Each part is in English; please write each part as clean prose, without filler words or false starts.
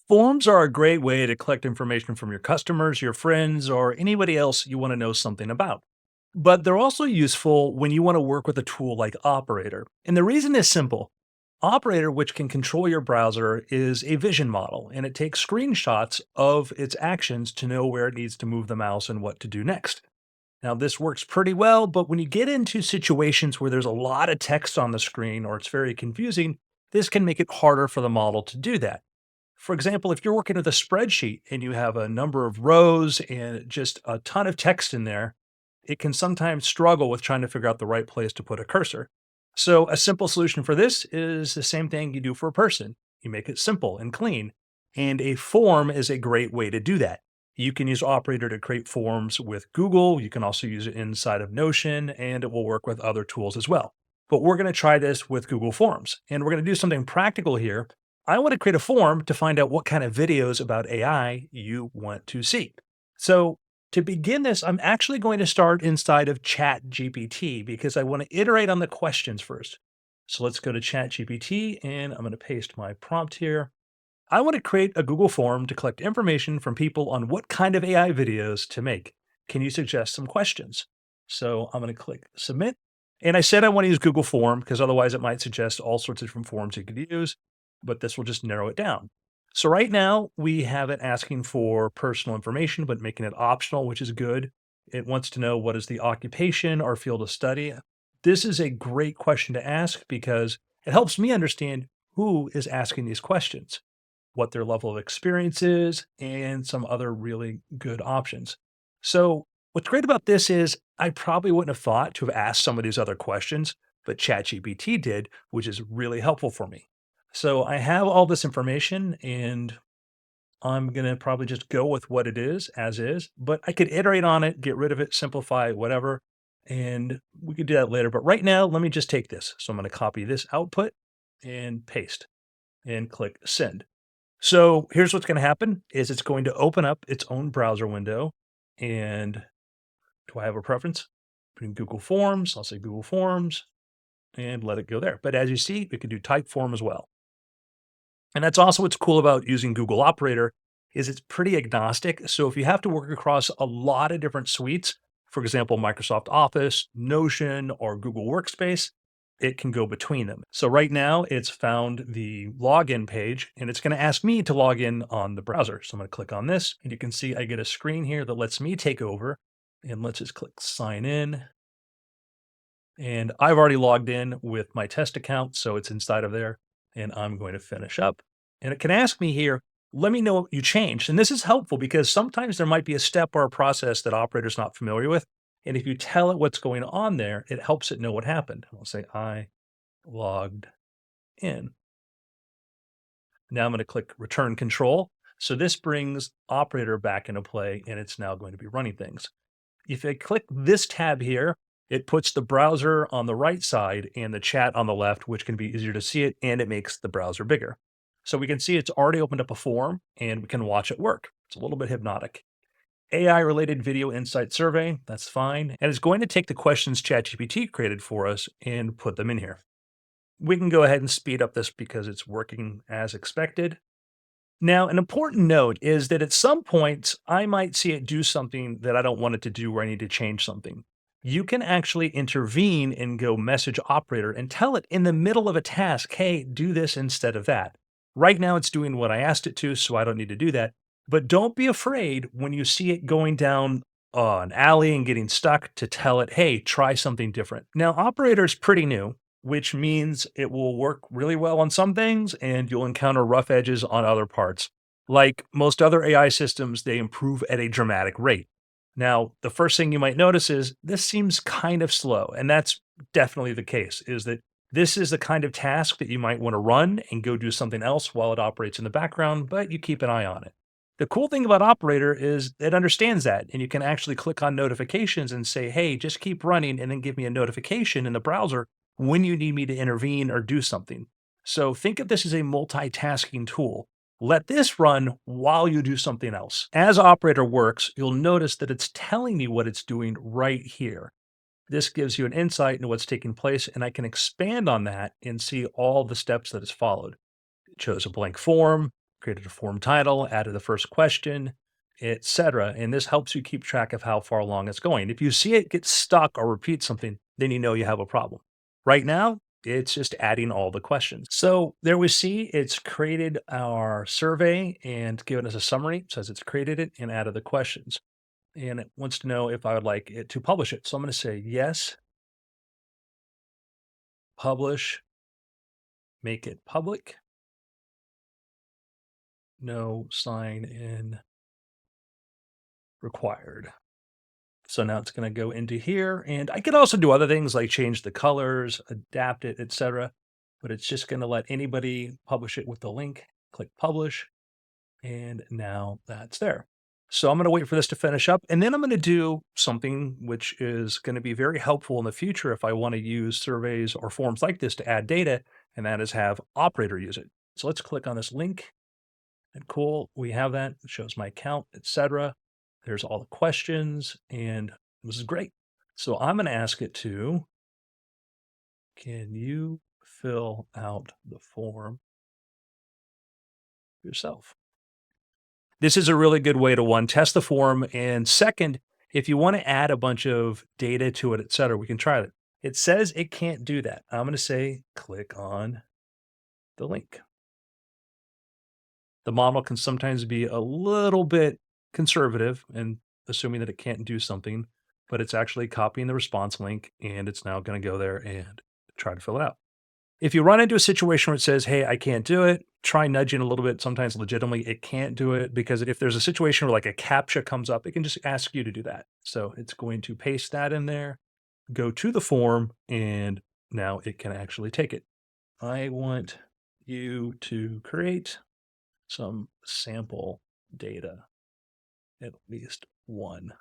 Forms are a great way to collect information from your customers, your friends, or anybody else you want to know something about. But they're also useful when you want to work with a tool like Operator. And the reason is simple. Operator, which can control your browser, is a vision model and it takes screenshots of its actions to know where it needs to move the mouse and what to do next. Now, this works pretty well, but when you get into situations where there's a lot of text on the screen or it's very confusing, this can make it harder for the model to do that. For example, if you're working with a spreadsheet and you have a number of rows and just a ton of text in there, it can sometimes struggle with trying to figure out the right place to put a cursor. So, a simple solution for this is the same thing you do for a person. You make it simple and clean. And a form is a great way to do that. You can use Operator to create forms with Google. You can also use it inside of Notion, and it will work with other tools as well. But we're going to try this with Google Forms, and we're going to do something practical here. I want to create a form to find out what kind of videos about AI you want to see. So, to begin this, I'm actually going to start inside of ChatGPT because I want to iterate on the questions first. So, let's go to ChatGPT and I'm going to paste my prompt here. I want to create a Google form to collect information from people on what kind of AI videos to make. Can you suggest some questions? So, I'm going to click submit. And I said I want to use Google Form because otherwise it might suggest all sorts of different forms you could use, but this will just narrow it down. So right now we have it asking for personal information, but making it optional, which is good. It wants to know what is the occupation or field of study. This is a great question to ask because it helps me understand who is asking these questions, what their level of experience is, and some other really good options. So what's great about this is I probably wouldn't have thought to have asked some of these other questions, but ChatGPT did, which is really helpful for me. So I have all this information and I'm going to probably just go with what it is as is, but I could iterate on it, get rid of it, simplify it, whatever. And we could do that later. But right now, let me just take this. So I'm going to copy this output and paste and click send. So here's what's going to happen is it's going to open up its own browser window. And do I have a preference? Between Google Forms, I'll say Google Forms and let it go there. But as you see, we can do type form as well. And that's also what's cool about using Google Operator is it's pretty agnostic. So if you have to work across a lot of different suites, for example, Microsoft Office, Notion, or Google Workspace, it can go between them. So right now it's found the login page and it's going to ask me to log in on the browser. So I'm going to click on this and you can see I get a screen here that lets me take over and let's just click sign in. And I've already logged in with my test account, so it's inside of there. And I'm going to finish up. And it can ask me here, let me know what you changed. And this is helpful because sometimes there might be a step or a process that operator's not familiar with. And if you tell it what's going on there, it helps it know what happened. I'll say, I logged in. Now I'm going to click return control. So this brings operator back into play and it's now going to be running things. If I click this tab here, it puts the browser on the right side and the chat on the left, which can be easier to see it, and it makes the browser bigger. So we can see it's already opened up a form and we can watch it work. It's a little bit hypnotic. AI related video insight survey, that's fine. And it's going to take the questions ChatGPT created for us and put them in here. We can go ahead and speed up this because it's working as expected. Now, an important note is that at some points, I might see it do something that I don't want it to do where I need to change something. You can actually intervene and go message operator and tell it in the middle of a task, hey, do this instead of that. Right now, it's doing what I asked it to, so I don't need to do that. But don't be afraid when you see it going down an alley and getting stuck to tell it, hey, try something different. Now, operator is pretty new, which means it will work really well on some things and you'll encounter rough edges on other parts. Like most other AI systems, they improve at a dramatic rate. Now, the first thing you might notice is this seems kind of slow, and that's definitely the case, is that this is the kind of task that you might want to run and go do something else while it operates in the background, but you keep an eye on it. The cool thing about Operator is it understands that, and you can actually click on notifications and say, hey, just keep running and then give me a notification in the browser when you need me to intervene or do something. So think of this as a multitasking tool. Let this run while you do something else. As Operator works, you'll notice that it's telling me what it's doing right here. This gives you an insight into what's taking place, and I can expand on that and see all the steps that it's followed. It chose a blank form, created a form title, added the first question, etc. And this helps you keep track of how far along it's going. If you see it get stuck or repeat something, then you know you have a problem. Right now, it's just adding all the questions. So there we see it's created our survey and given us a summary. It says it's created it and added the questions. And it wants to know if I would like it to publish it. So I'm going to say yes, publish, make it public, no sign in required. So now it's going to go into here, and I could also do other things like change the colors, adapt it, etc. But it's just going to let anybody publish it with the link. Click publish, and now that's there. So I'm going to wait for this to finish up, and then I'm going to do something which is going to be very helpful in the future if I want to use surveys or forms like this to add data, and that is have Operator use it. So let's click on this link, and cool, we have that. It shows my account, etc. There's all the questions, and this is great. So I'm going to ask it to, can you fill out the form yourself? This is a really good way to one, test the form. And second, if you want to add a bunch of data to it, et cetera, we can try it. It says it can't do that. I'm going to say, click on the link. The model can sometimes be a little bit conservative and assuming that it can't do something, but it's actually copying the response link and it's now going to go there and try to fill it out. If you run into a situation where it says, hey, I can't do it, try nudging a little bit. Sometimes legitimately it can't do it because if there's a situation where like a CAPTCHA comes up, it can just ask you to do that. So it's going to paste that in there, go to the form, and now it can actually take it. I want you to create some sample data, at least one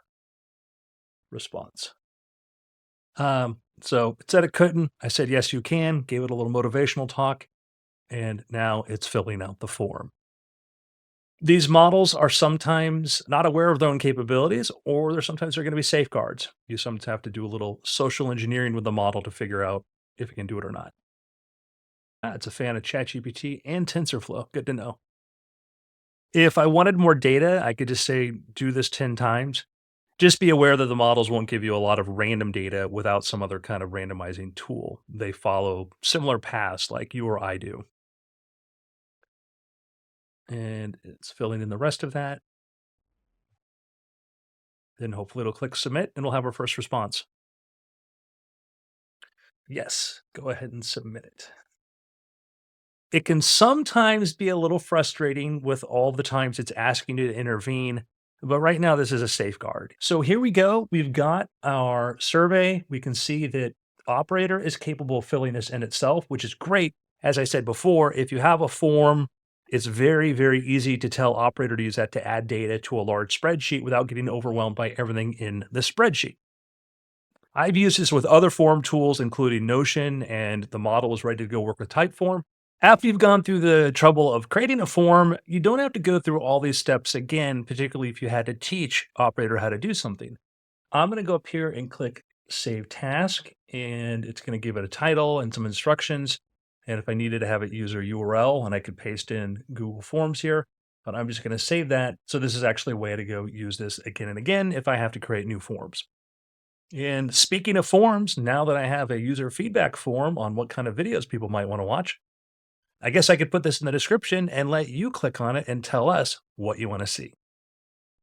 response. So it said it couldn't. I said, yes, you can, gave it a little motivational talk, and now it's filling out the form. These models are sometimes not aware of their own capabilities, or there are going to be safeguards. You sometimes have to do a little social engineering with the model to figure out if it can do it or not. It's a fan of ChatGPT and TensorFlow. Good to know. If I wanted more data, I could just say, do this 10 times. Just be aware that the models won't give you a lot of random data without some other kind of randomizing tool. They follow similar paths like you or I do. And it's filling in the rest of that. Then hopefully it'll click submit and we'll have our first response. Yes, go ahead and submit it. It can sometimes be a little frustrating with all the times it's asking you to intervene, but right now this is a safeguard. So here we go. We've got our survey. We can see that Operator is capable of filling this in itself, which is great. As I said before, if you have a form, it's very, very easy to tell Operator to use that to add data to a large spreadsheet without getting overwhelmed by everything in the spreadsheet. I've used this with other form tools, including Notion, and the model is ready to go work with Typeform. After you've gone through the trouble of creating a form, you don't have to go through all these steps again, particularly if you had to teach Operator how to do something. I'm going to go up here and click Save Task, and it's going to give it a title and some instructions. And if I needed to have it use a URL, and I could paste in Google Forms here, but I'm just going to save that. So this is actually a way to go use this again and again if I have to create new forms. And speaking of forms, now that I have a user feedback form on what kind of videos people might want to watch, I guess I could put this in the description and let you click on it and tell us what you want to see.